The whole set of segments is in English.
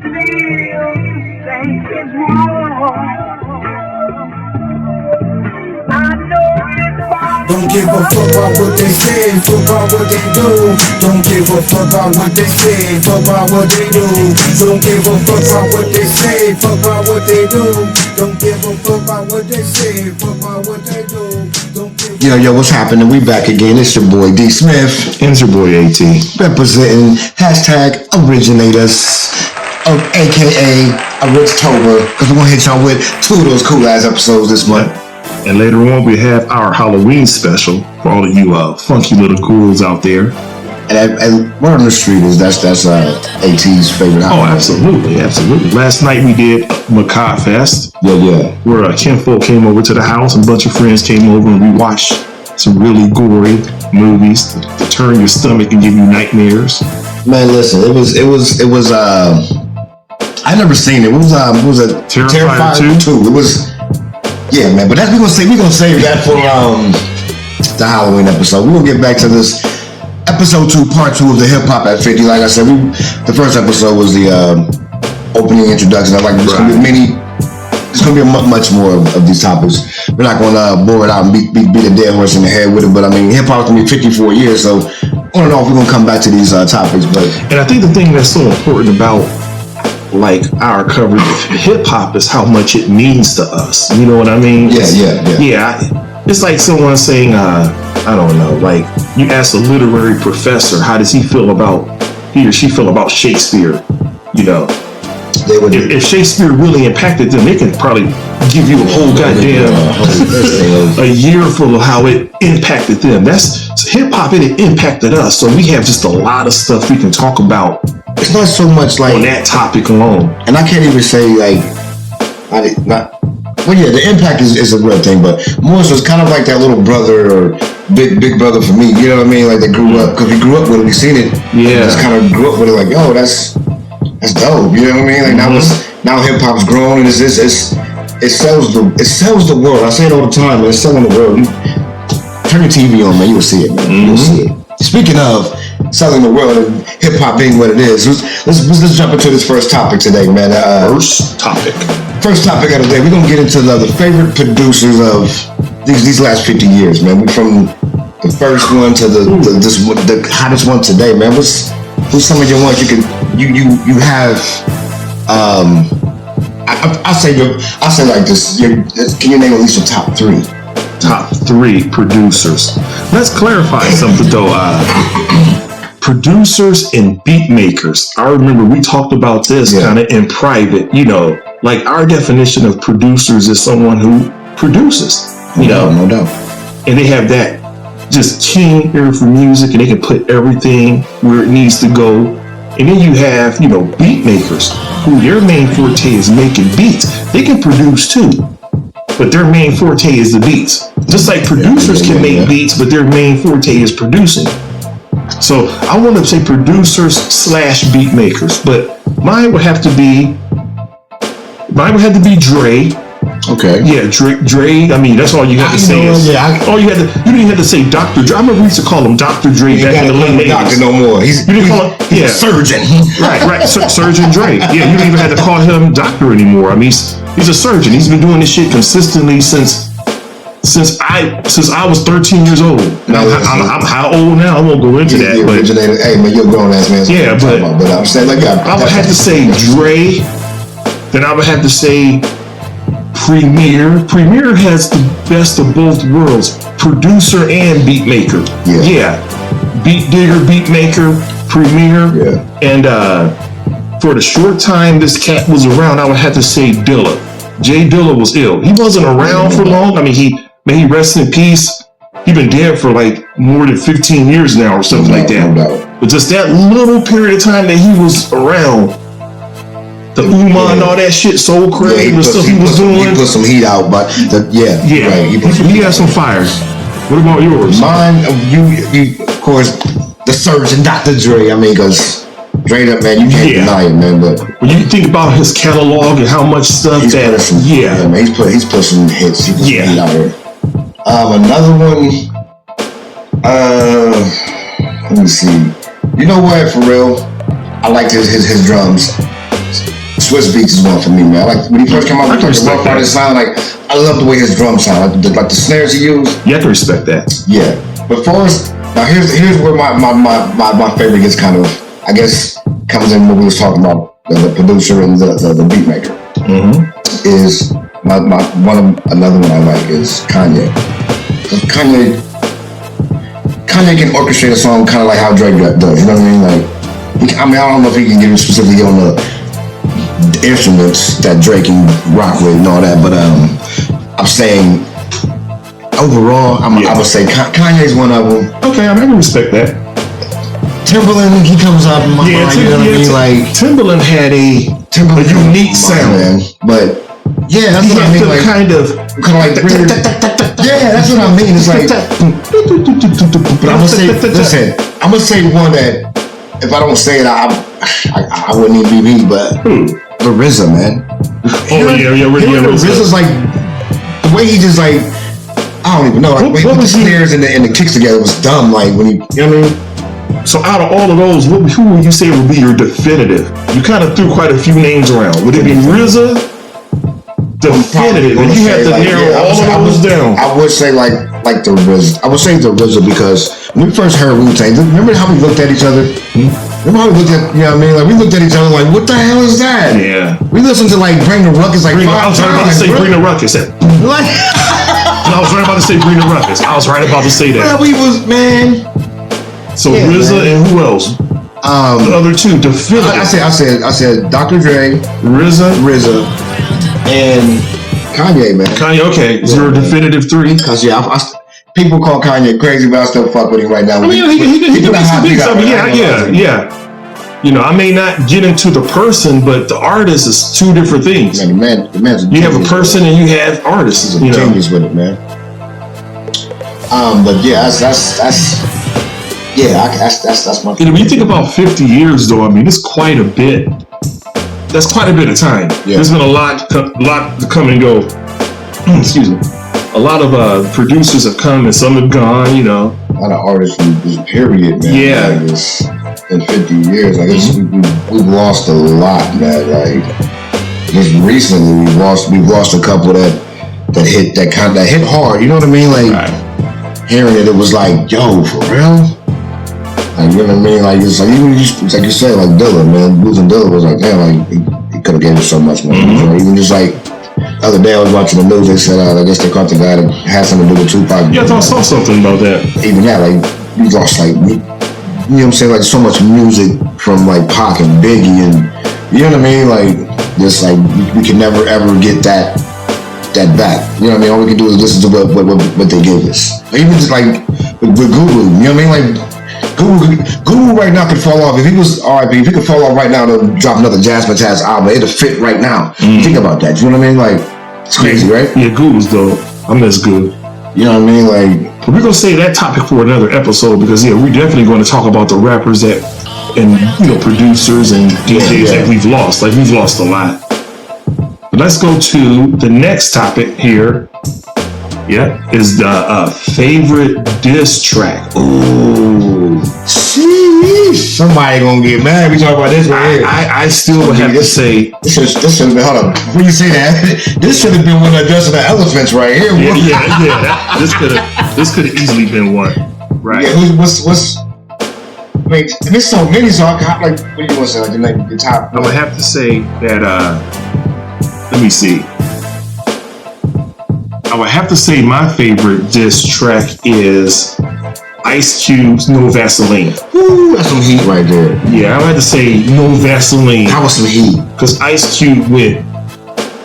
Don't give a fuck about what they say, fuck about what they do. Don't give a fuck about what they say, fuck about what they do. Don't give a fuck about what they say, fuck about what they do. Don't give a fuck about what they say, fuck about what they do. Yo, what's happening? We back again. It's your boy D Smith. And it's your boy AT. Representing hashtag originators, aka Orichtober, because we're gonna hit y'all with 2 of those cool ass episodes this month. And later on, we have our Halloween special for all of you funky little ghouls out there. And Word on the Street is that's AT's favorite Halloween. Oh, absolutely. Last night we did Macabre Fest. Yeah. Where kinfolk came over to the house and a bunch of friends came over and we watched some really gory movies to turn your stomach and give you nightmares. Man, listen, it was I never seen it. It was a Terrifier 2. It was. Yeah, man, but that's we're gonna save that for the Halloween episode. We're gonna get back to this episode 2, part 2 of the Hip Hop at 50. Like I said, the first episode was the opening introduction. I'm like, there's gonna be much more of these topics. We're not gonna bore it out and beat a dead horse in the head with it. But I mean, hip hop's gonna be 54 years, so on and off we're gonna come back to these topics. But and I think the thing that's so important about like our coverage of hip hop is how much it means to us. You know what I mean? Yeah. It's like someone saying, I don't know, like you ask a literary professor, how does he or she feel about Shakespeare? You know, if Shakespeare really impacted them, they can probably give you a whole goddamn a year full of how it impacted them. That's hip hop, and it impacted us. So we have just a lot of stuff we can talk about. It's not so much like on that topic alone, and I can't even say like, the impact is a real thing, but more so it's kind of like that little brother or big brother for me. You know what I mean? Like they grew up because we grew up with it, we seen it. Yeah, just kind of grew up with it. Like, yo, that's dope. You know what I mean? Like now hip hop's grown and it sells the world. I say it all the time, man. It's selling the world. Turn your TV on, man. You'll see it, man. You'll see it. Speaking of selling the world and hip hop being what it is, let's jump into this first topic today, man. First topic of the day. We're gonna get into the favorite producers of these last 50 years, man. From the first one to the hottest one today, man. Who's some of your ones you have? I'll say like this. Can you name at least your top 3? Top 3 producers. Let's clarify something though. Producers and beat makers. I remember we talked about this kind of in private. You know, like our definition of producers is someone who produces. No doubt. And they have that just keen ear for music, and they can put everything where it needs to go. And then you have, beat makers who their main forte is making beats. They can produce too, but their main forte is the beats. Just like producers can make beats, but their main forte is producing. So I want to say producers / beat makers, but mine would have to be Dre. Okay. Yeah, Dre. I mean, that's all you have to say. You didn't have to say Dr. Dre. I remember we used to call him Dr. Dre back in the late 80s. Doctor no more. He's a surgeon. Right. Surgeon Dre. Yeah, you don't even have to call him doctor anymore. I mean, he's a surgeon. He's been doing this shit consistently since I was 13 years old. I'm how old now? I won't go into that. But hey man, you're a grown ass man. So yeah, but I'm saying like I would have to say Dre. Then I would have to say Premier. Premier has the best of both worlds, producer and beat maker. Yeah. Beat digger, beat maker, Premier. Yeah. And for the short time this cat was around, I would have to say Dilla. Jay Dilla was ill. He wasn't around for long. I mean, he rests in peace. He's been dead for like more than 15 years now or something like that. But just that little period of time that he was around, the Uma and all that shit, Soul Craig, the stuff he was doing. He put some heat out, but right, he had some fire. What about yours? Mine, you of course, the surgeon, Dr. Dre. I mean, because Dre up, man, you can't deny it, man. But when you think about his catalog and how much stuff man, he's put some hits. He put some heat out here. Another one. Let me see. You know what? For real, I liked his drums. Swiss Beats is one for me, man. Like when he first came out with like the Rough Riders sound, like I love the way his drums sound, like the snares he used. You have to respect that. Yeah, but first, now here's where my favorite gets kind of, I guess, comes in when we was talking about the producer and the beat maker. Is another one I like is Kanye. Kanye can orchestrate a song kind of like how Drake does. You know what I mean? Like, I don't know if he can get specifically on the instruments that Drake can rock with and all that, but I'm saying overall, I would say Kanye's one of them. Okay, I can respect that. Timberland, he comes up in my mind. You know what I mean? Like Timberland had a unique sound, man. But yeah, that's what I mean. Like kind of like yeah, that's what I mean. It's like, but I'm gonna say, listen, I'm gonna say one that if I don't say it, I wouldn't even be me. But the RZA, man. RZA's like the way he just like, I don't even know. Like, the way he put the snares and the kicks together was dumb. Like when he, you know what I mean? So out of all of those, who would you say would be your definitive? You kind of threw quite a few names around. Would it be RZA? Definitive. And you had to narrow all of those down. I would say like the RZA. I would say the RZA because when we first heard Wu-Tang, remember how we looked at each other? Remember how we looked at, you know what I mean? Like we looked at each other like, what the hell is that? Yeah. We listened to like Bring the Ruckus like 5 times. I was right about to say Bring the Ruckus. I was right about to say Bring the Ruckus. I was right about to say that. Well, we was, man. So yeah, RZA man. And who else? The other two, definitive. I said Dr. Dre, RZA, and Kanye, man. Kanye, okay. Is your definitive three? Because people call Kanye crazy, but I still fuck with him right now. I mean, he can be something. Yeah. You know, I may not get into the person, but the artist is two different things. Man, the man's you have a person and you have artists. He's a genius with it, man. But yeah, that's my. When you think about 50 years, though, I mean, it's quite a bit. That's quite a bit of time. Yeah. There's been a lot to come and go. Excuse me. A lot of producers have come and some have gone. You know, a lot of artists in this period, man. Yeah. Like in 50 years, I guess we've lost a lot, man. Like just recently, we've lost a couple that hit hard. You know what I mean? Like hearing it was like, yo, for real. Like, you know what I mean? Like, it's like you said, like Dilla, man. Losing Dilla was like, damn, like, he could have gave us so much more. Even just like, the other day I was watching the news, they said, I guess they caught the guy that had something to do with Tupac. Yeah, I saw something about that. Even that, like, we lost, like, you know what I'm saying? Like, so much music from, like, Pac and Biggie and, you know what I mean? Like, just, like, we can never, ever get that back. You know what I mean? All we can do is listen to what they give us. Even just, like, with Guru, you know what I mean? Like, Guru right now could fall off. If he was R.I.P., if he could fall off right now to drop another Jasmine Taz album, it'd fit right now. Think about that. You know what I mean? Like, it's crazy, right? Yeah, Guru's though. I'm as good. You know what I mean? Like, but we're gonna save that topic for another episode because we're definitely going to talk about the rappers that and producers and DJs that we've lost. Like we've lost a lot. But let's go to the next topic here. Yeah, is the favorite diss track. Ooh, sheesh. Somebody gonna get mad. We talk about this right here. I still would have to say this should have been. Hold on, before you say that, this should have been one of the elephants right here. Yeah. This could have easily been one. Right. Yeah. What's? I mean, there's so many. So like, what do you want to say? Like the top. I would have to say that. Let me see. I would have to say my favorite diss track is Ice Cube's No Vaseline. Ooh, that's some heat right there. Yeah, I would have to say No Vaseline. That was some heat. Because Ice Cube went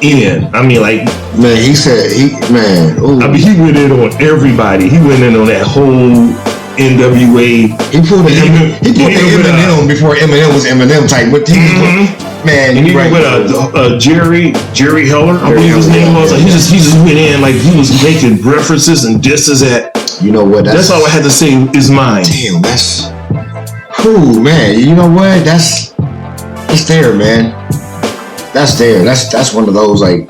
in. I mean, like... Man, he said, ooh. I mean, he went in on everybody. He went in on that whole NWA. He put the Eminem before Eminem was Eminem type. Man, and even with Jerry Heller, I believe his name was. Like, he just went in like he was making references and disses at. You know what? That's all I had to say is mine. Damn, that's cool, man. You know what? That's there, man. That's there. That's one of those like,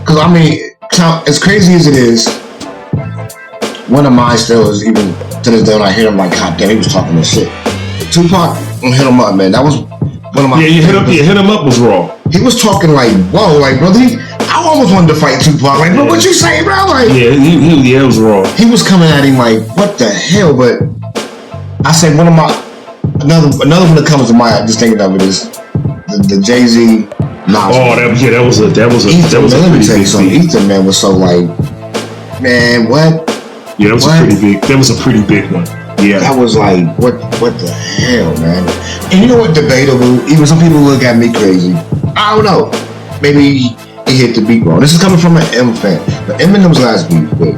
because I mean, as crazy as it is, one of mine still is even to this day when I hear him like, God damn, he was talking this shit. Tupac, hit him up, man. That was. Hit him up was raw. he was talking like, whoa, like, brother, I almost wanted to fight Tupac. Like, bro, what you say, bro? Like, it was wrong. He was coming at him like, what the hell? But I said, another one that comes to mind, just thinking of it, is the Jay-Z Nas. Oh, that was a pretty big thing. Ethan, man, was so like, man, what? Yeah, that was a pretty big one. Yeah. That was like, what the hell, man? And you know what? Debatable. Even some people look at me crazy. I don't know. Maybe he hit the beat wrong. This is coming from an M fan. But Eminem's last beat with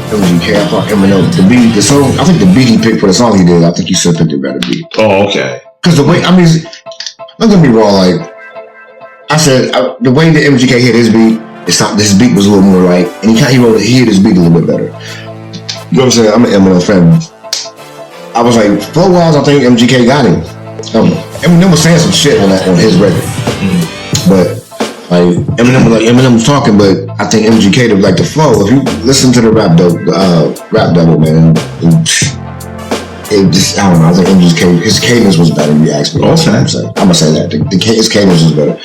MGK, I thought Eminem, the song, I think the beat he picked for the song he did, I think he should have picked a better beat. Oh, okay. Because the way, I mean, don't get me wrong, like, I said, the way that MGK hit his beat, this beat was a little more like, and he hit his beat a little bit better. You know what I'm saying? I'm an Eminem fan. I was like, flow-wise, I think MGK got him. Eminem was saying some shit on his record. But, like, Eminem was talking, but I think MGK did like the flow. If you listen to the Rap Devil, man, it just, I don't know, I think MGK, his cadence was better, if you ask me. Okay. I'm gonna say that. His cadence was better.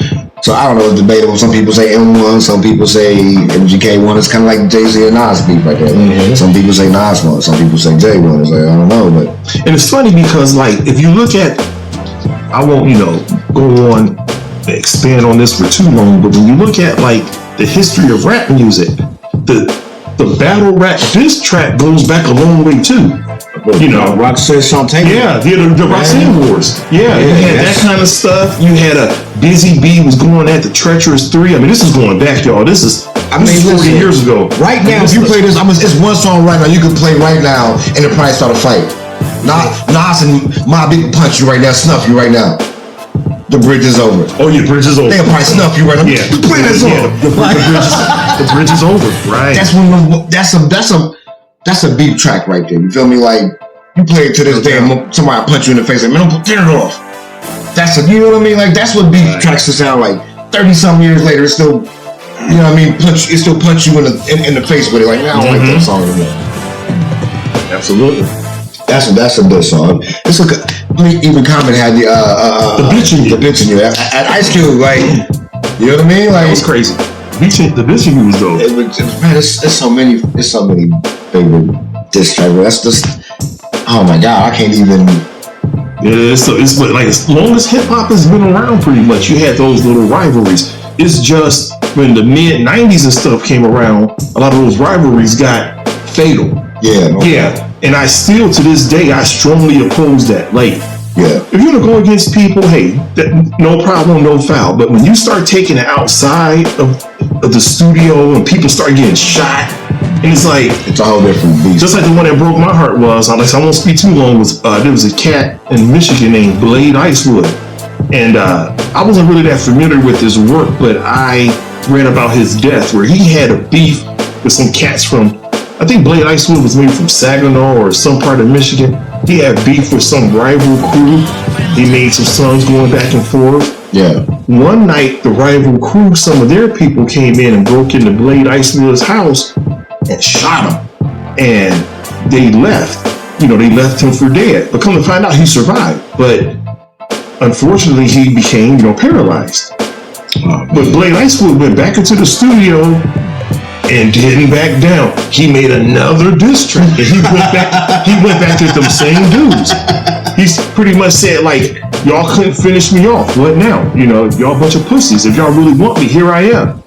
So I don't know, it's debatable. Some people say M1, some people say MGK1. It's kind of like Jay-Z and Nas beat right there. Mm-hmm. Some people say Nas one, some people say J1. It's like, I don't know, but. And it's funny because, like, if you look at, I won't, go on, expand on this for too long, but when you look at, like, the history of rap music, the battle rap diss track goes back a long way too. Roxanne Shante. Yeah, the Roxanne Wars. Yeah, you had that kind of stuff. You had a Busy Bee was going at the Treacherous 3. I mean, this is going back, y'all. This is 40 years ago. Right now, if you play this, it's one song right now you can play right now and it probably start a fight. Nas and Mobb Deep punch you right now, snuff you right now. The bridge is over. Oh, your bridge is over. They'll probably snuff you right now. Yeah. Play that song. The bridge is over. Right. That's a beat track right there. You feel me? Like, you play it to this day and somebody punch you in the face like, man, turn it off. You know what I mean? Like, that's what beat tracks should sound like. 30-something years later, it's still, you know what I mean? It still punch you in the face with it. Like, I don't like that song anymore. Absolutely. That's a good song. Even Common had the bitch in you at Ice Cube, like, you know what I mean? Like, that was crazy. The bitch in you was dope. Man, there's so many favorite diss tracks. That's just, oh my god, I can't even. Yeah, it's like as long as hip hop has been around, pretty much, you had those little rivalries. It's just when the mid '90s and stuff came around, a lot of those rivalries got fatal. Yeah. And I still, to this day, I strongly oppose that. Like, if you're gonna go against people, hey, no problem, no foul. But when you start taking it outside of the studio and people start getting shot, and it's like, it's a whole different beast. Just like the one that broke my heart was, I won't speak too long, there was a cat in Michigan named Blade Icewood. And I wasn't really that familiar with his work, but I read about his death where he had a beef with some cats from, I think Blade Icewood was maybe from Saginaw or some part of Michigan. He had beef with some rival crew. He made some songs going back and forth. Yeah. One night, the rival crew, some of their people came in and broke into Blade Icewood's house and shot him. And they left. They left him for dead. But come to find out, he survived. But unfortunately, he became, paralyzed. But Blade Icewood went back into the studio and didn't back down. He made another diss track, and he went back to them same dudes. He's pretty much said, like, y'all couldn't finish me off. What now? Y'all a bunch of pussies. If y'all really want me, here I am.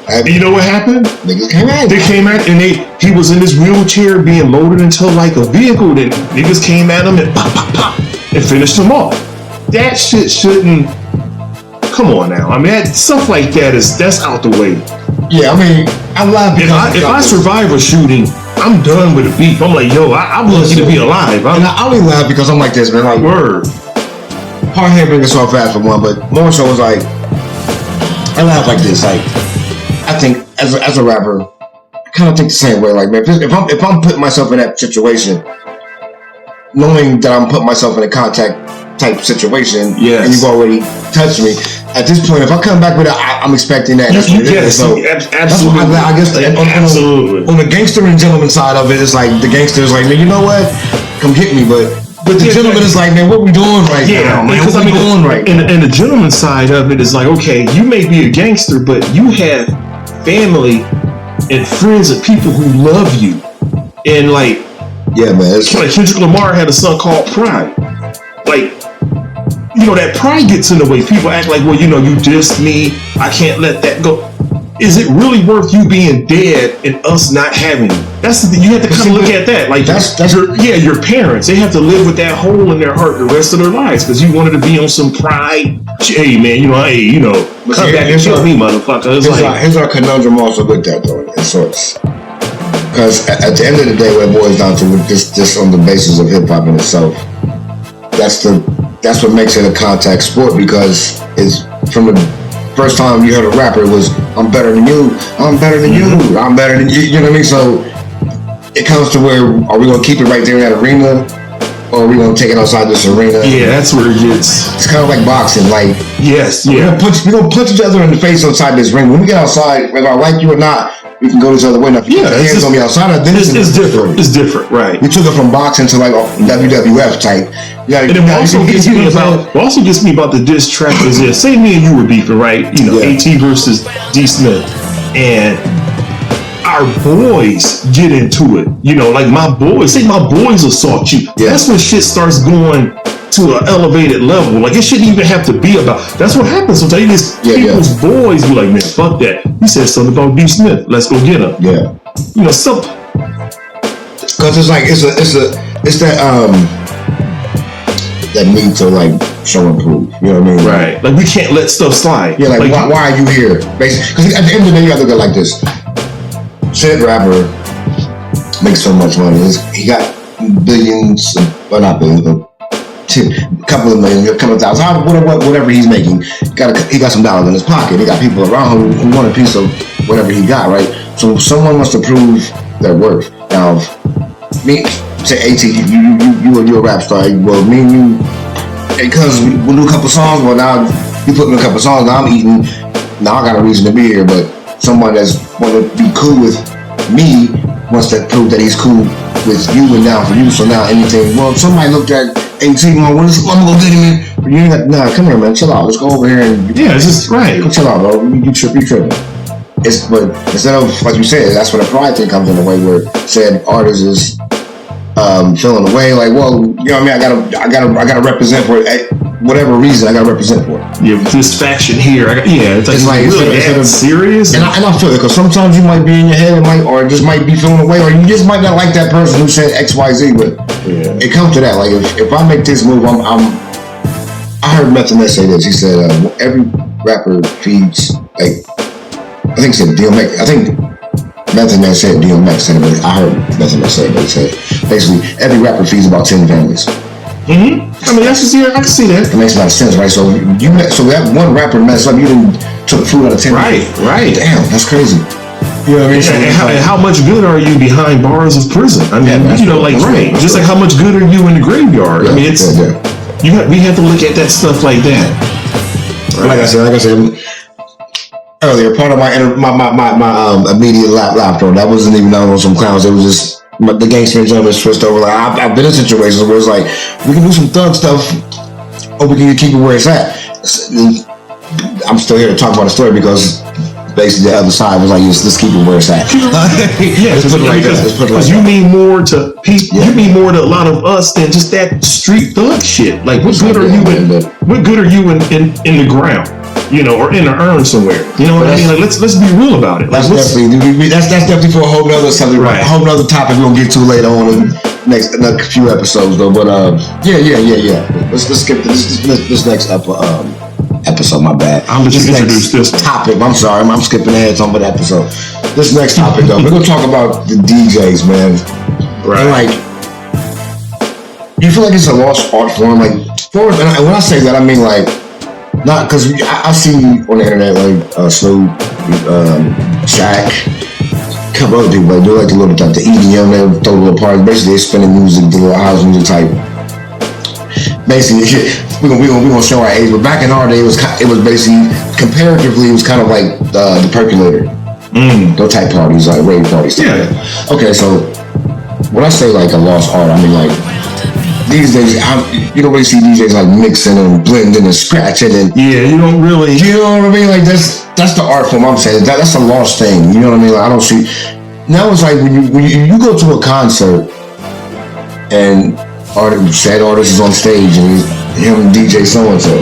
And you know what happened? Niggas came out. They came out, and he was in his wheelchair being loaded into like a vehicle. Then niggas came at him and pop, pop, pop, and finished him off. That shit shouldn't. Come on now. I mean, stuff like that's out the way. Yeah, I mean, I'm laughing. If I survive a shooting, I'm done with the beef. I'm like, yo, I'm lucky to be alive. And I only laugh because I'm like this, man. Like, word. Hard head bringing so fast for one, but more so was like, I laugh like this. Like, I think as a rapper, I kind of think the same way. Like, man, if I'm putting myself in that situation, knowing that I'm putting myself in a contact type situation, and you've already touched me. At this point, if I come back with it, I'm expecting that. Yes, absolutely. That's what I guess on the gangster and gentleman side of it, it's like the gangster's like, man, you know what? Come hit me, but But the gentleman is like, man, what we doing right now, man? What we doing right now? And the gentleman side of it is like, okay, you may be a gangster, but you have family and friends and people who love you. And like, yeah, man. Like Kendrick Lamar had a song called Pride. Like, you know, that pride gets in the way. People act like, well, you know, you dissed me. I can't let that go. Is it really worth you being dead and us not having you? That's the thing. You have to kind of look at that. Like, that's your parents. They have to live with that hole in their heart the rest of their lives because you wanted to be on some pride. Hey, man, come back and kill me, motherfucker. Here's our conundrum also with that, though, in sorts. Because at the end of the day, what it boils down to, just on the basis of hip hop in itself, that's what makes it a contact sport, because it's from the first time you heard a rapper, it was, I'm better than you, I'm better than you, I'm better than you, you know what I mean? So it comes to where, are we going to keep it right there in that arena, or are we going to take it outside this arena? Yeah, that's where it gets. It's kind of like boxing, like, yes, yeah. We're going to punch each other in the face outside this ring. When we get outside, whether I like you or not, we can go this other way. Now, if you put your hands on me outside, then it's different. It's different, right? We took it from boxing to like WWF type. Yeah, and it also gets me about the diss track is this. Say me and you were beefing, right? You know, AT versus D Smith, and our boys get into it. You know, like my boys assault you. Yeah. That's when shit starts going to an elevated level. Like, it shouldn't even have to be about. That's what happens sometimes. People's boys be like, man, fuck that. He said something about D Smith. Let's go get him. Yeah. You know, something. Because it's like it's that need to like show and prove. You know what I mean? Right. Like, we can't let stuff slide. Yeah. Like why are you here? Basically, because at the end of the day, you have to go like this. Said rapper makes so much money. He got billions, well, not billions, but a couple of million, a couple of thousand, whatever he's making. He got some dollars in his pocket. He got people around who want a piece of whatever he got, right? So someone wants to prove their worth. Now, me, say AT, you're a rap star. Well, me and you, because we'll do a couple songs. Well, now you put me in a couple songs. Now I'm eating. Now I got a reason to be here. But someone that's want to be cool with me wants to prove that he's cool with you and down for you. So now anything. Well, somebody looked at AT, I'm gonna go get him in. You ain't got, nah, come here, man. Chill out. Let's go over here and it's just right. Chill out, bro. You tripping. But instead of, like you said, that's where the pride thing comes in the way, where said artist is feeling away, like, well, you know what I mean? I gotta represent for it. Whatever reason, I gotta represent for it. Yeah, this faction here. It's like really that serious. And I feel it, because sometimes you might be in your head, or just might be feeling away, or you just might not like that person who said X, Y, Z. But it comes to that. Like, if I make this move, I heard Method Man say this. He said every rapper feeds, like, I think he said DMX. I think Method Man said DMX said it, but I heard Method Man say it. But he said basically every rapper feeds about 10 families. I mean, I can see that. It makes a lot of sense, right? So that one rapper messed up, you didn't took food out of 10. Right. Damn, that's crazy. You know what I mean? And how much good are you behind bars of prison? I mean, right. Just like how much good are you in the graveyard? I mean, it's we have to look at that stuff like that. Right? Like I said earlier, part of my immediate laughter, that wasn't even on some clowns. It was just the gangster gentleman switched over. Like, I've been in situations where it's like, we can do some thug stuff, or we can keep it where it's at. I'm still here to talk about the story because basically the other side was like, let's keep it where it's at. Because you mean more to people. You mean more to a lot of us than just that street thug shit. Like, what good are you in the ground? You know, or in an urn somewhere. You know what I mean? Like, let's be real about it. Like, that's definitely for a whole nother subject, right? A whole nother topic we're gonna get to later on in next few episodes, though. But yeah. Let's skip this next episode. My bad. I'm just introduce this topic. I'm sorry, I'm skipping ahead to the episode. This next topic, though, we're gonna talk about the DJs, man. Right. And, like, you feel like it's a lost art form, like, and when I say that, I mean like. Not because I see on the internet like Snoop, Shaq, a couple other people like do like the little like the EDM, they throw little parties. Basically, they spinning music, the little house music type. Basically, we gonna show our age, but back in our day, it was basically comparatively, it was kind of like the Percolator, those type parties, like rave parties. Yeah. Okay, so when I say like a lost art, I mean like these days, you don't really see DJs like mixing and blending and scratching and Yeah, you don't really. you know what I mean? Like that's the art form. I'm saying that's a lost thing. You know what I mean? Like I don't see. Now it's like when you go to a concert and said artist is on stage and him DJ so and so.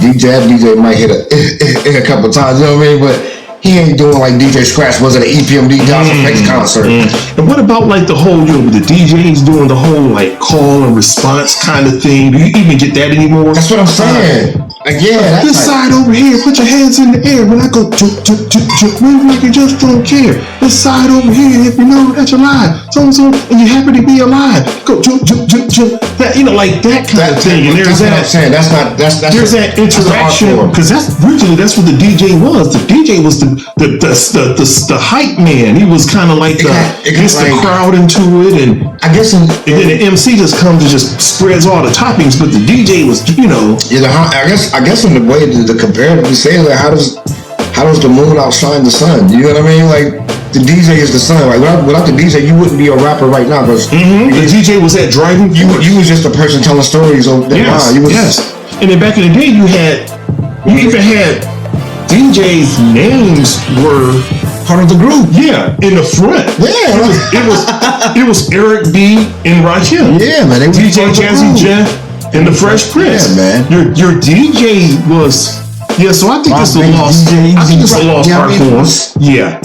DJ might hit a couple times. You know what I mean? But he ain't doing like DJ Scratch was at an EPMD House Effects concert. And what about like the whole, the DJs doing the whole like call and response kind of thing? Do you even get that anymore? That's what I'm saying. Like, yeah, This side over here, put your hands in the air. When I go jump, jump, jump, jump, move like you just don't care. This side over here, if you know that you're alive, so and you're happy to be alive. Go jump, jump, jump, jump. That, like that kind of thing. And there's that's what I'm saying. That's there's that interaction, because that's what the DJ was. The DJ was the hype man. He was kind of like gets the crowd into it, and I guess and then the MC just comes and just spreads all the toppings, but the DJ was, I guess in the way the comparatively say, like how does the moon outshine the sun? You know what I mean? Like the DJ is the sun. Like without the DJ, you wouldn't be a rapper right now. Because the DJ was that driving. You was just a person telling stories over the line. Yes. And then back in the day, you even had DJs' names were part of the group. Yeah, in the front. Yeah, it was Eric B and Rakim. Yeah, man. They DJ Jazzy Jeff and the Fresh Prince. Yeah, man. Your DJ was so I think it's a lost. I think it's a lost art form. Yeah.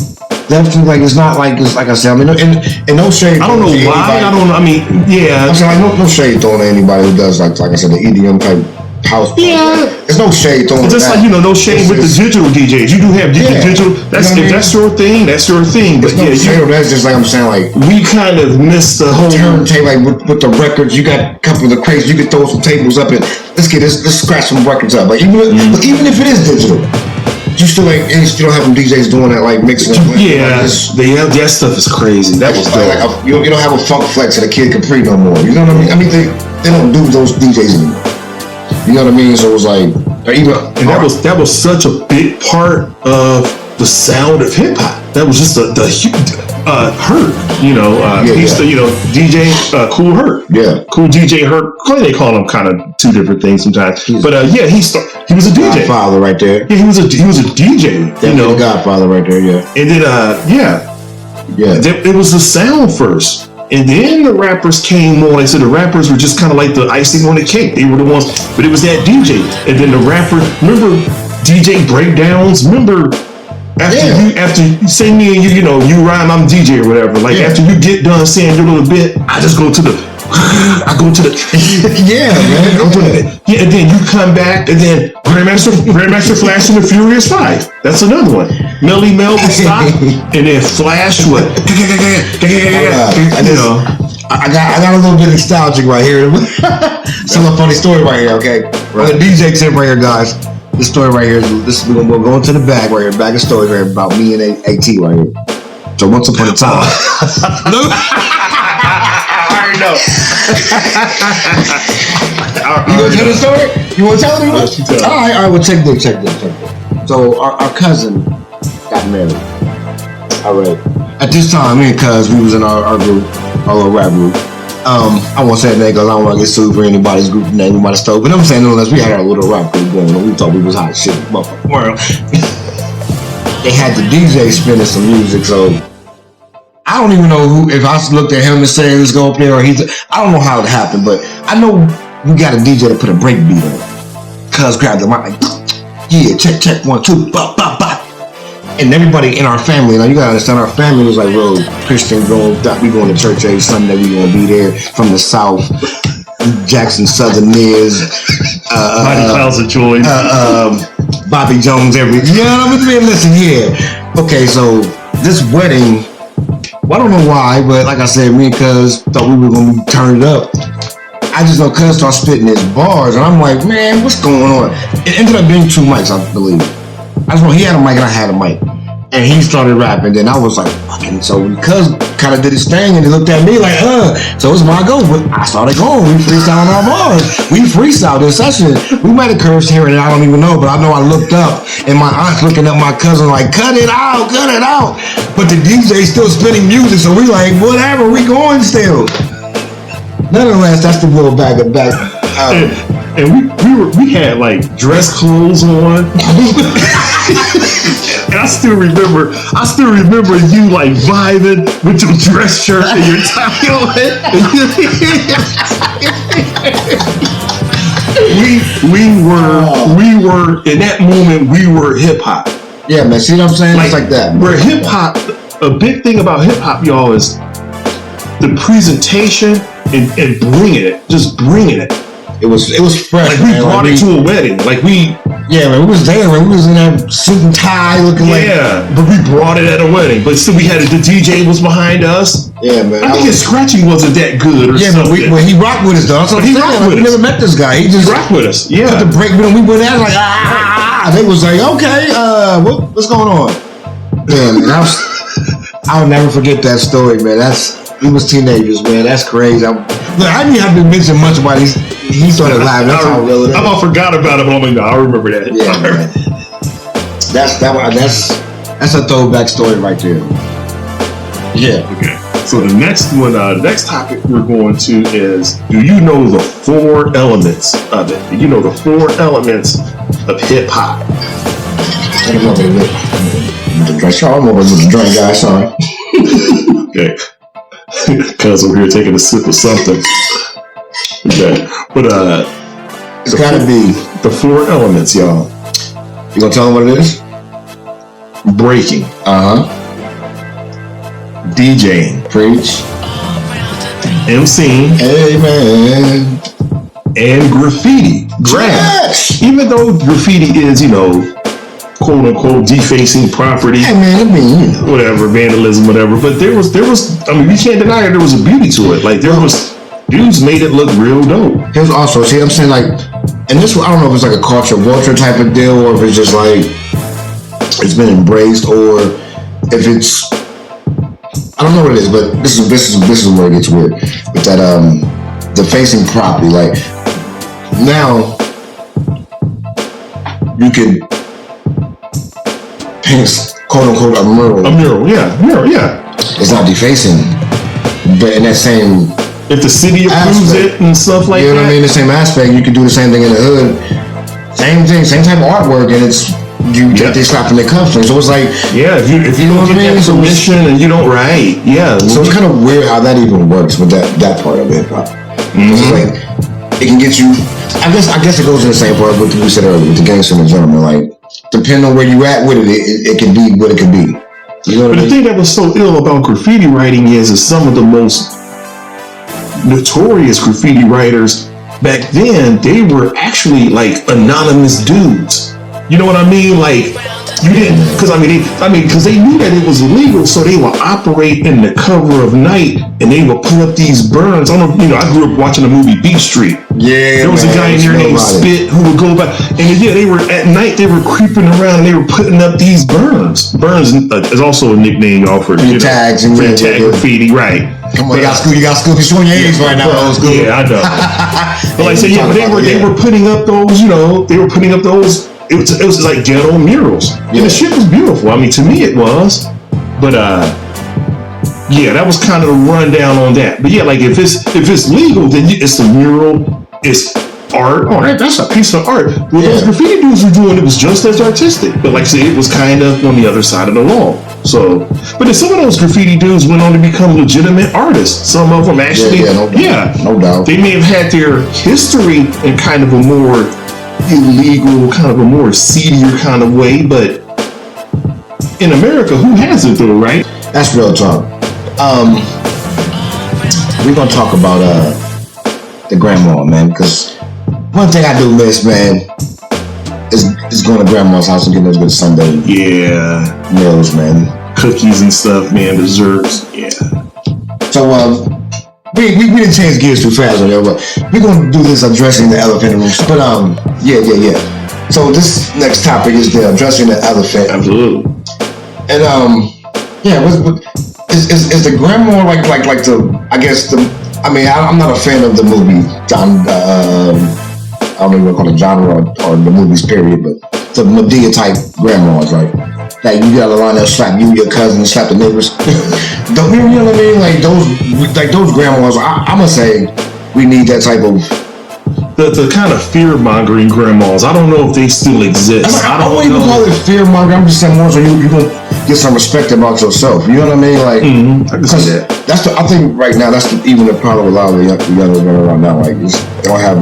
Definitely, like it's not like it's like I said. I mean, and no shade. I don't know why. I don't know. I mean, yeah. I'm saying like no shade thrown at anybody who does like I said the EDM type house. Yeah. There's no shade thrown. Just like no shade with the digital DJs. You do have digital. That's if that's your thing. That's your thing. But no shade. That's just like I'm saying. Like we kind of missed the whole turntable. Like with the records, you got a couple of the crates. You could throw some tables up and let's scratch some records up. Like even if it is digital. You still don't have them DJs doing that, like mixing. Yeah, that stuff is crazy. That was like you don't have a Funk Flex and a Kid Capri no more. You know what I mean? I mean they don't do those DJs anymore. You know what I mean? So it was like, that was such a big part of the sound of hip hop. That was just the Herc. DJ Cool Herc. Yeah, Cool DJ Herc. They call him kind of two different things sometimes. But he was a DJ. Godfather right there. Yeah, he was a DJ. Definitely Godfather right there. Yeah. And then it was the sound first. And then the rappers came on. They said the rappers were just kind of like the icing on the cake. They were the ones, but it was that DJ. And then the rapper, remember DJ breakdowns? Remember after you say me and you rhyme, I'm DJ or whatever. Like after you get done saying your little bit, I go to the yeah, man. And then you come back, and then Grandmaster Flash and the Furious 5. That's another one. Melly Mel would stop, and then Flash would. I got a little bit nostalgic right here. Tell a funny story right here, okay? Right. The DJ tip right here, guys. This story right here. We're going to the bag right here. Bag of stories right here about me and AT right here. So once upon a time. No. You want to tell the story? You want to tell it? All right. Well, check this. So our cousin got married. All right. At this time, me and cuz, we was in our group, our little rap group. I won't say that name because I don't want to get sued for anybody's group name, anybody's stuff. But I'm saying, nonetheless, we had our little rap group going on. We thought we was hot shit, motherfucking world. They had the DJ spinning some music, so. I don't even know if I looked at him and said let's go up there or I don't know how it happened, but I know we got a DJ to put a break beat on. Cuz grabbed the mic like, yeah, check 1 2, bop bop bop. And everybody in our family, now you gotta understand, our family was like real Christian, we going to church every Sunday, we gonna be there from the South. Jackson Southern Miz, Body Clouds of Joy, Bobby Jones, listen here. Okay, so this wedding. Well, I don't know why, but like I said, me and cuz thought we were gonna be turned up. I just know cuz started spitting his bars, and I'm like, man, what's going on? It ended up being 2 mics, I believe. I just know he had a mic and I had a mic, and he started rapping. Then I was like, fucking. So cuz kind of did his thing, and he looked at me like, So it's my go. But I started going. We freestyled our bars. We freestyled this session. We might have cursed here and I don't even know, but I know I looked up, and my aunt's looking at my cousin like, cut it out. But the DJ still spinning music, so we like, whatever, we going still. Nonetheless, that's the world back. And we had like dress clothes on. And I still remember you like vibing with your dress shirt and your tie on. we were in that moment, we were hip hop. Yeah, man. See what I'm saying? It's like that. Where hip hop, a big thing about hip hop, y'all, is the presentation and bringing it. It was fresh. Like we brought it to a wedding. Like we. Yeah, man, we was there, man. We was in that suit and tie looking like. Yeah, but we brought it at a wedding. But still, we had the DJ was behind us. Yeah, man. I think his scratching wasn't that good or something. Yeah, but he rocked with us though. So he rocked with us. We never met this guy. He just rocked with us. Yeah. Put the break with him. We went out like They was like, okay, what's going on? Yeah, man, I'll never forget that story, man. We was teenagers, man. That's crazy. I didn't have to mention much about it. He started laughing. That's how real it is. I forgot about it, but I remember that. Yeah, man. That's a throwback story right there. Yeah. Okay. So the next one, next topic we're going to is: do you know the 4 elements of it? Do you know the 4 elements of hip hop? I don't know what the drink guy. Sorry. Okay. Cuz over here taking a sip of something. Okay. But it's gotta be the 4 elements, y'all. You gonna tell them what it is? Breaking. DJing. Preach. MCing. Amen. And graffiti. Yes. Even though graffiti is, quote unquote defacing property. Hey man, whatever, vandalism, whatever. But there was we can't deny it, there was a beauty to it. Like dudes made it look real dope. Here's also, see what I'm saying, like, and this, I don't know if it's like a culture vulture type of deal, or if it's just like it's been embraced, or if it's, I don't know what it is, but this is where it gets weird with that defacing property. Like now you could paint quote unquote a mural. Yeah. It's not defacing, but in that same, if the city approves it and stuff like that. You know what I mean? The same aspect, you could do the same thing in the hood. Same thing, same type of artwork, and it's they slap in their cuffs. So it's like, if you don't get that permission and you don't write, So it's kind of weird how that even works with that part of hip hop. It's like it can get you. I guess it goes in the same part with what we said earlier with the gangster and the gentleman. Like, depending on where you at with it, it can be what it can be. You know what I mean? The thing that was so ill about graffiti writing is some of the most notorious graffiti writers back then, they were actually like anonymous dudes. You know what I mean? Like, you didn't, because they knew that it was illegal, so they would operate in the cover of night, and they would pull up these burns. I grew up watching the movie Beat Street. Yeah, there was a guy in there named Spit who would go by, and they were at night. They were creeping around, and they were putting up these burns. Burns is also a nickname y'all for tags and tag graffiti, right? Come on, you got school. You're showing your age right now, old school. Yeah, I know. But like I said, they were putting up those. They were putting up those. It was like ghetto murals. Yeah. And the shit was beautiful. I mean, to me it was. But that was kind of the rundown on that. But yeah, like if it's legal, then it's a mural, it's art. Oh, that's a piece of art. Well, those graffiti dudes were doing, it was just as artistic. But like I said, it was kind of on the other side of the law. So, but then some of those graffiti dudes went on to become legitimate artists. Some of them actually, no doubt. They may have had their history in kind of a more illegal, kind of a more seedier kind of way, but in America, who has it though, right? That's real talk. We're gonna talk about the grandma, man, because one thing I do miss, man, is going to grandma's house and getting those good Sunday meals, man. Cookies and stuff, man, desserts, So we didn't change gears too fast on there, but we're gonna do this addressing the elephant in the room. But So this next topic is the addressing the elephant. Absolutely. And is the grandma like the, I guess the, I mean, I'm not a fan of the movie I don't even want to call it genre or the movies period, but the Madea type grandmas, right? Like you got a line that slap you, your cousin, and slap the neighbors. You know what I mean? Like those grandmas, I'm gonna say we need that type of. The kind of fear mongering grandmas. I don't know if they still exist. I don't even call it fear mongering. I'm just saying more so you gonna get some respect about yourself. You know what I mean? Like, I can see that. I think right now even the problem with a lot of the younger women around now. Like, they don't have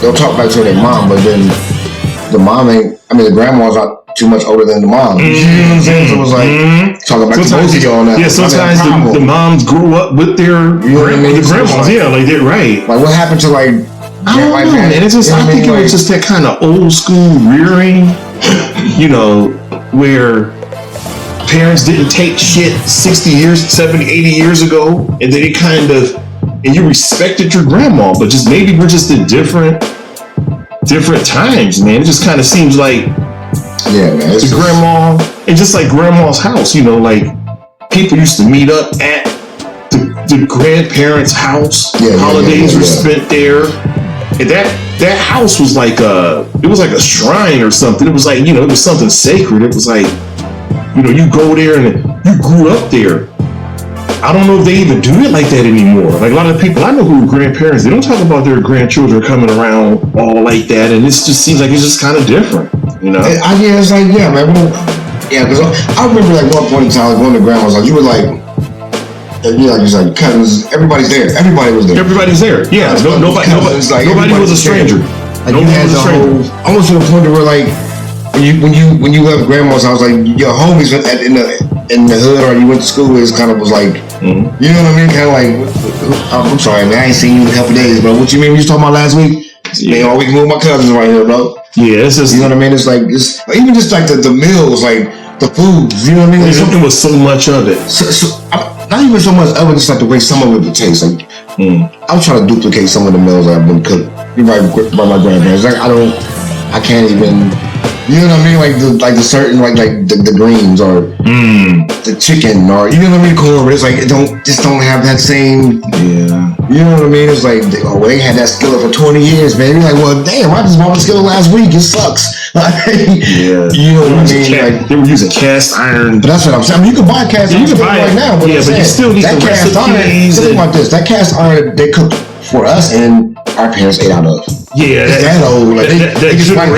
they'll talk back to their mom, but then the mom ain't. I mean, the grandma's not too much older than the mom. You know what I'm saying? So it was like talking back to both of y'all on that. Yeah, sometimes the moms grew up with their the grandmas. Yeah, like they're right. Like, what happened to like? I don't know, man. It's just, I think it was just that kind of old school rearing, you know, where parents didn't take shit 60 years, 70, 80 years ago, and then and you respected your grandma, but just maybe we're just in different times, man. It just kind of seems like, yeah, man, the grandma, and just like grandma's house, you know, like people used to meet up at the grandparents' house. Holidays were spent there. And that house was like it was like a shrine or something. It was like, you know, it was something sacred. It was like, you know, you go there and you grew up there. I don't know if they even do it like that anymore. Like a lot of people I know who are grandparents, they don't talk about their grandchildren coming around all like that. And it just seems like it's just kind of different, you know? Yeah, it's like, yeah, man. Yeah, because I remember like one point in time, like one of the grandmas, like you were like, like you said, cousins, everybody's there. Everybody was there. Everybody's there. Yeah, nobody was a stranger. Like you had the whole, almost to the point where like when you left grandma's house, like your homies in the hood or you went to school, it kind of was like, you know what I mean? Kind of like, I'm sorry, man, I ain't seen you in a couple days, bro. What you mean? We was talking about last week? Yeah, all we can move my cousins right here, bro. Yeah, it's just, you know what I mean? It's like even just like the meals, like the foods. You know what I mean? Like, something with so much of it. Not even so much of it, just like the way some of it would taste. Like, I was trying to duplicate some of the meals that I've been cooked by my grandparents. Like, I can't even, you know what I mean? Like the certain, like the greens or the chicken or, you know what I mean? Corn, but it's like, it don't have that same, you know what I mean? It's like, they had that skillet for 20 years, man. You're like, well, damn, I just bought the skillet last week. It sucks. You know what I mean? Like, they were using cast iron. But that's what I'm saying. I mean, you can buy cast iron right now. But but you still need that the cast iron. Think about this. That cast iron they cooked for us and our parents ate out of. Yeah, that old. Like they just write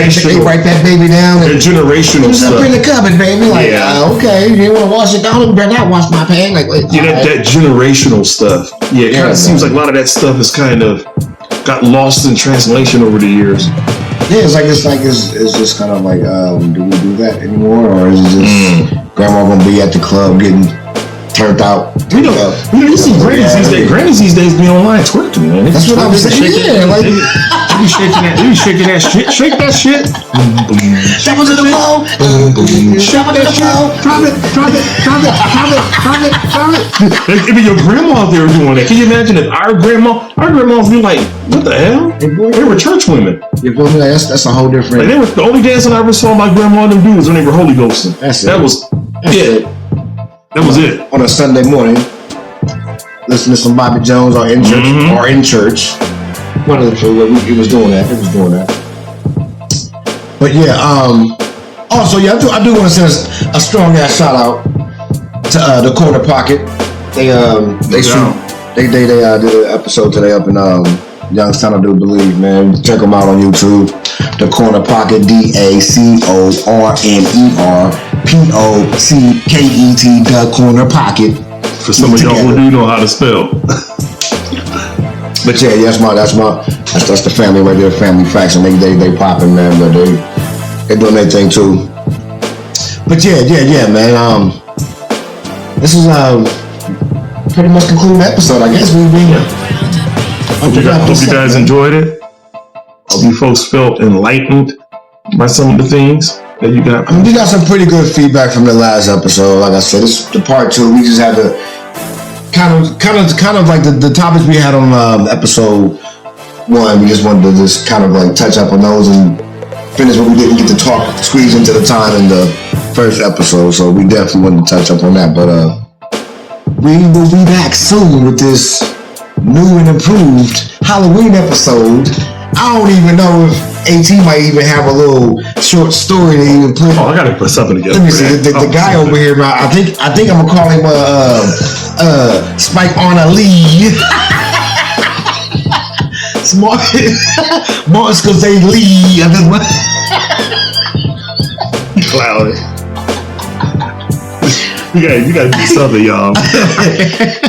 that baby down. And generational stuff. Up in the cupboard, baby. Like, okay, you want to wash it down? You better not wash my pan. Like, wait. Yeah, that generational stuff. Yeah, it kind of seems like a lot of that stuff is kind of got lost in translation over the years. Yeah, it's just kind of like, do we do that anymore, or is it just grandma gonna be at the club getting turned out? You see grannies these days. Grannies these days be online twerking, man. That's what I'm saying. Yeah, like they be shaking that shit. Shake that shit. That was in the flow. Shake that shit. Drop it. It be your grandma out there doing that. Can you imagine if our grandmas be like, what the hell? They were church women. You feel me? Like, that's a whole different. Like, they were the only dancing I ever saw my grandma and them do was when they were Holy Ghosting. That was it. That was it. On a Sunday morning, listening to some Bobby Jones or in church. One of the two, it was doing that. But yeah, also, yeah, I do want to send a strong ass shout out to the Corner Pocket. They did an episode today up in Youngstown, I do believe, man. Check them out on YouTube. The Corner Pocket, DACORNERPOCKET, the Corner Pocket. For some of y'all who do know how to spell. But yeah, that's the family right there, family facts, and they popping, man. But they doing their thing too. But yeah, man. This is pretty much concluding the episode, I guess. Hope you guys enjoyed it. Hope you folks felt enlightened by some of the things that you got. I mean, we got some pretty good feedback from the last episode. Like I said, this is the part 2. We just had to kind of like the topics we had on episode 1. We just wanted to just kind of like touch up on those and finish what we didn't get to squeeze into the time in the first episode. So we definitely wanted to touch up on that. But we will be back soon with this new and improved Halloween episode. I don't even know if AT might even have a little short story to even put. Oh, I gotta put something together. Let me see. The guy over here, I think I'm gonna call him Spike Arna Lee. Martin. Martin Scorsese. I just want. Cloud. You gotta do something, y'all.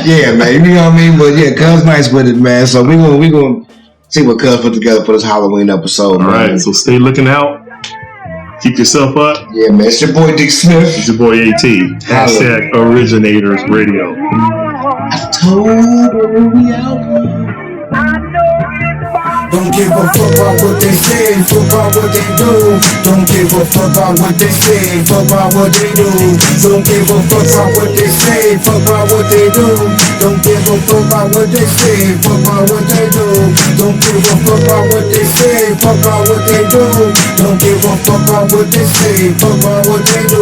Yeah, man. You know what I mean? But yeah, Cuz nice with it, man. So we gonna see what Cuz put together for this Halloween episode. All man. right, so stay looking out. Keep yourself up. Yeah, man. It's your boy Dick Smith. It's your boy AT. Hashtag Originators Radio. Don't give a fuck about what they say, fuck about what they do. Don't give a fuck about what they say, fuck about what they do. Don't give a fuck about what they say, fuck about what they do. Don't give a fuck about what they say, fuck about what they do. Don't give a fuck about what they say, fuck about what they do. Don't give a fuck about what they say, fuck about what they do.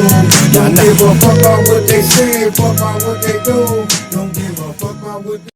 Don't give a fuck about what they say, fuck about what they do. Don't give a fuck about what they